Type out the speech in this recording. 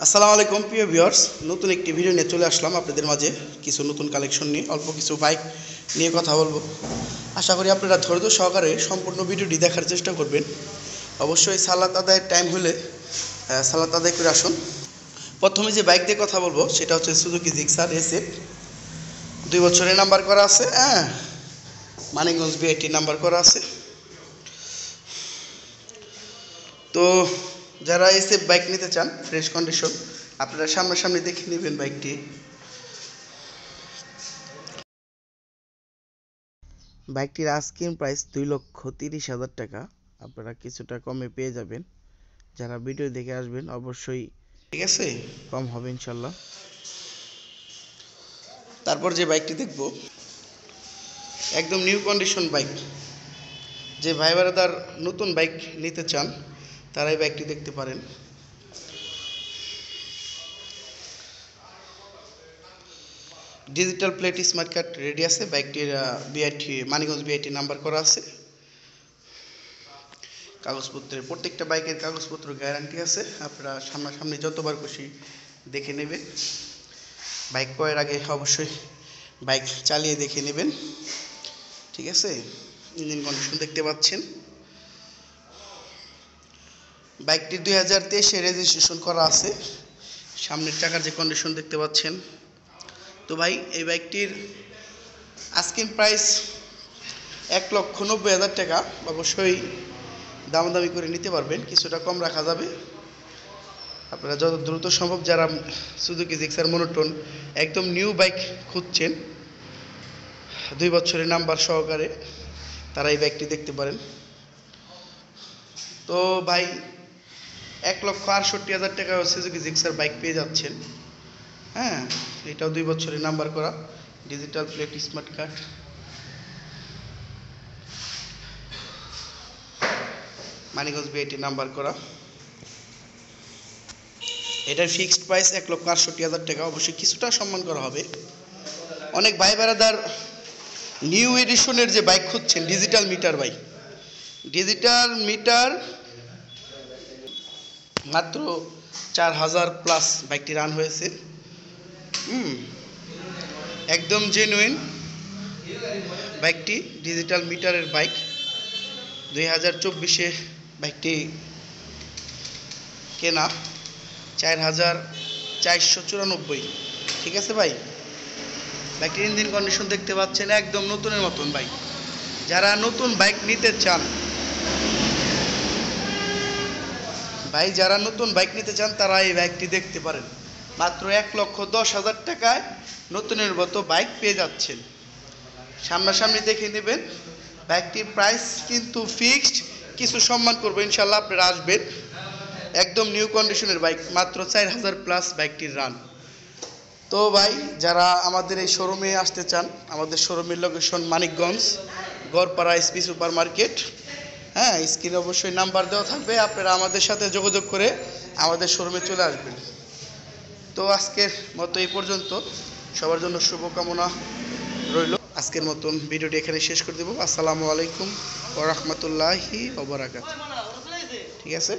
আসসালামু আলাইকুম প্রিয় ভিউয়ার্স, নতুন একটি ভিডিও নিয়ে চলে আসলাম আপনাদের মাঝে। কিছু নতুন কালেকশন নিয়ে অল্প কিছু বাইক নিয়ে কথা বলবো। আশা করি আপনারা ধৈর্য সহকারে সম্পূর্ণ ভিডিওটি দেখার চেষ্টা করবেন। অবশ্যই সালাত আদায়ের টাইম হলে সালাত আদায় করে আসুন। প্রথমে যে বাইক দিয়ে কথা বলবো সেটা হচ্ছে সুজুকি জিক্সার SF। 2 বছরের নাম্বার করা আছে, মানিকগঞ্জ BIT নাম্বার করা আছে। তো যারা SF বাইক নিতে চান ফ্রেশ কন্ডিশন, আপনারা সামনাসামনি দেখে নেবেন বাইকটি। বাইকটির আস্কিং প্রাইস 2,30,000 টাকা। আপনারা কিছুটা কমে পেয়ে যাবেন। যারা ভিডিও দেখে আসবেন অবশ্যই ঠিক আছে, কম হবে ইনশাল্লাহ। তারপর যে বাইকটি দেখব একদম নিউ কন্ডিশন বাইক। যে ভাই বারাদার নতুন বাইক নিতে চান তারা এই বাইকটি দেখতে পারেন। Digital plate smart card ready আছে। বাইকটির মানিকগঞ্জ BIT নাম্বার করা আছে। কাগজপত্রের প্রত্যেকটা বাইকের কাগজপত্র গ্যারান্টি আছে। আপনারা সামনাসামনি যতবার খুশি দেখে নেবেন। বাইক ক্রয়ের আগে অবশ্যই বাইক চালিয়ে দেখে নেবেন, ঠিক আছে। ইঞ্জিন কন্ডিশন দেখতে পাচ্ছেন। বাইকটি 2023-এ রেজিস্ট্রেশন করা আছে। সামনের চাকার যে কন্ডিশন দেখতে পাচ্ছেন। তো ভাই এই বাইকটির আস্কিং প্রাইস 1,90,000 টাকা। অবশ্যই দামাদামি করে নিতে পারবেন, কিছুটা কম রাখা যাবে। আপনারা যত দ্রুত সম্ভব যারা সুজুকি জিক্সার মনোটন একদম নিউ বাইক খুঁজছেন 2 বছরের নাম্বার সহকারে, তারা এই বাইকটি দেখতে পারেন। তো ভাই 1,68,000 টাকা সুজুকি জিক্সার বাইক পেয়ে যাচ্ছেন। এটাও 2 বছরের নাম্বার করা, digital plate smart card. Manikganj BIT number করা। এটার ফিক্সড প্রাইস 1,68,000 টাকা। অবশ্যই কিছুটা সম্মান করা হবে। অনেক ভাই বেড়াদার নিউ এডিশনের যে বাইক খুঁজছেন, digital meter bike, digital meter মাত্র 4,000 প্লাস বাইকটি রান হয়েছে। একদম জেনুইন বাইকটি, ডিজিটাল মিটারের বাইক। 2024-এ বাইকটি কেনা, 4,494। ঠিক আছে ভাই। বাইকটির ইঞ্জিন কন্ডিশন দেখতে পাচ্ছেন একদম নতুনের মতন বাইক। যারা নতুন বাইক নিতে চান তারা এই বাইকটি দেখতে পারেন। মাত্র 1,10,000 টাকায় নতুনের মতো বাইক পেয়ে যাচ্ছেন। সামনাসামনি দেখে নেবেন। বাইকটির প্রাইস কিন্তু ফিক্সড, কিছু সম্মান করবো ইনশাল্লাহ। আপনারা আসবেন। একদম নিউ কন্ডিশনের বাইক, মাত্র 4,000 প্লাস বাইকটির রান। তো ভাই যারা আমাদের এই শোরুমে আসতে চান, আমাদের শোরুমের location Manikganj Garpara SP super market. স্ক্রিনে অবশ্যই নাম্বার দেওয়া থাকবে। আপনারা আমাদের সাথে যোগাযোগ করে আমাদের শোরুমে চলে আসবেন। তো আজকের মতো এই পর্যন্ত। সবার জন্য শুভকামনা রইল। আজকের মতন ভিডিওটি এখানে শেষ করে দেব। আসসালামু আলাইকুম ওয়া রাহমাতুল্লাহি ওয়া বারাকাতুহু। ঠিক আছে।